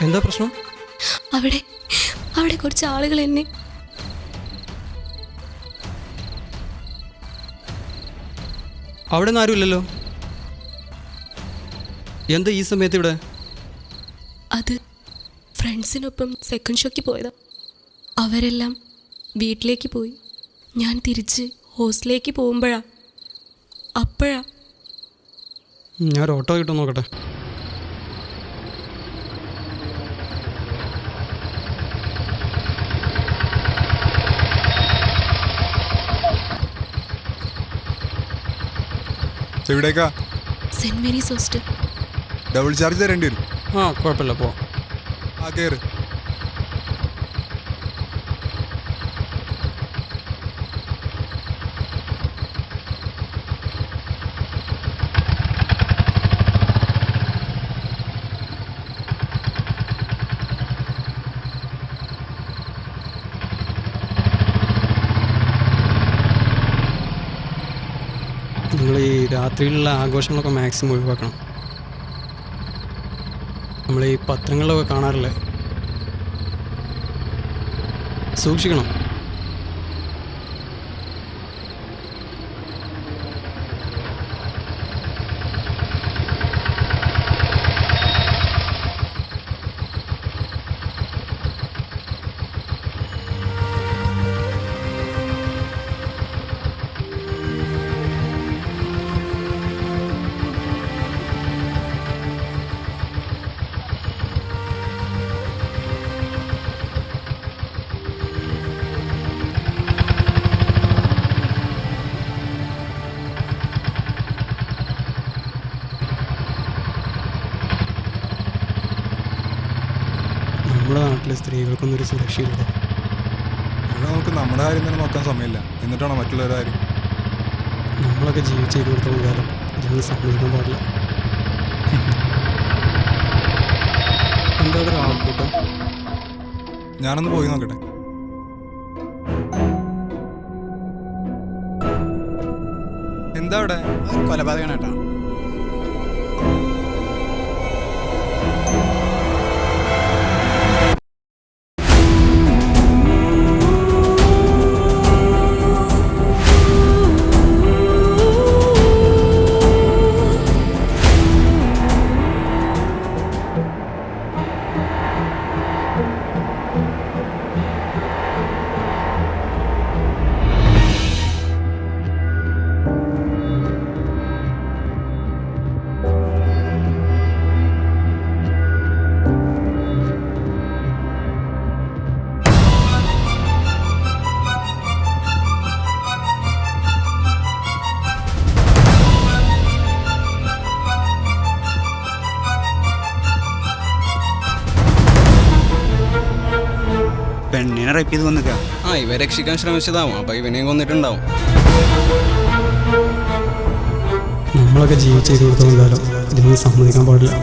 എന്താ പ്രശ്നം? അവിടെ അവിടെ കുറച്ച് ആളുകൾ എന്നെ അവിടെ നിന്ന് ആരുമില്ലല്ലോ. എന്താ ഈ സമയത്ത് ഇവിടെ? അത് ഫ്രണ്ട്സിനൊപ്പം സെക്കൻഡ് ഷോയ്ക്ക് പോയതാ. അവരെല്ലാം വീട്ടിലേക്ക് പോയി. ഞാൻ തിരിച്ച് ഹോസ്റ്റലിലേക്ക് പോകുമ്പോഴാ അപ്പോഴാ. ഞാൻ ഒരു ഓട്ടോ കിട്ടും നോക്കട്ടെ. എവിടേക്കാ? Saint Mary's hostel. Double charge തരേണ്ടി വരും. കുഴപ്പമില്ല, പോ. കയറ്. നിങ്ങൾ ഈ രാത്രിയിലുള്ള ആഘോഷങ്ങളൊക്കെ മാക്സിമം ഒഴിവാക്കണം. നമ്മൾ ഈ പത്രങ്ങളിലൊക്കെ കാണാറില്ലേ, സൂക്ഷിക്കണം. നമ്മുടെ നാട്ടിലെ സ്ത്രീകൾക്കൊന്നും ഒരു സുരക്ഷയില്ല. ഇവിടെ നമുക്ക് നമ്മുടെ കാര്യം തന്നെ നോക്കാൻ സമയമില്ല, എന്നിട്ടാണോ മറ്റുള്ളവരുടെ കാര്യം? നമ്മളൊക്കെ ജീവിച്ചു കൊടുത്തോളം കാലം ഇതൊന്നും സമ്മതിക്കാൻ പാടില്ല. എന്താ ഒരു ആൾക്കൂട്ടം? ഞാനൊന്ന് പോയി നോക്കട്ടെ. എന്താ അവിടെ? കൊലപാതകമാണ് കേട്ടോ. പെണ്ണിനെ റേപ്പ് ചെയ്ത് വന്നിക്ക. ഇവ രക്ഷിക്കാൻ ശ്രമിച്ചതാവും, അപ്പൊ ഇവനെയും കൊന്നിട്ടുണ്ടാവും. നമ്മളൊക്കെ ജീവിച്ചു കൊടുത്തോളം കാലം ഇതൊന്നും സമ്മതിക്കാൻ പാടില്ല.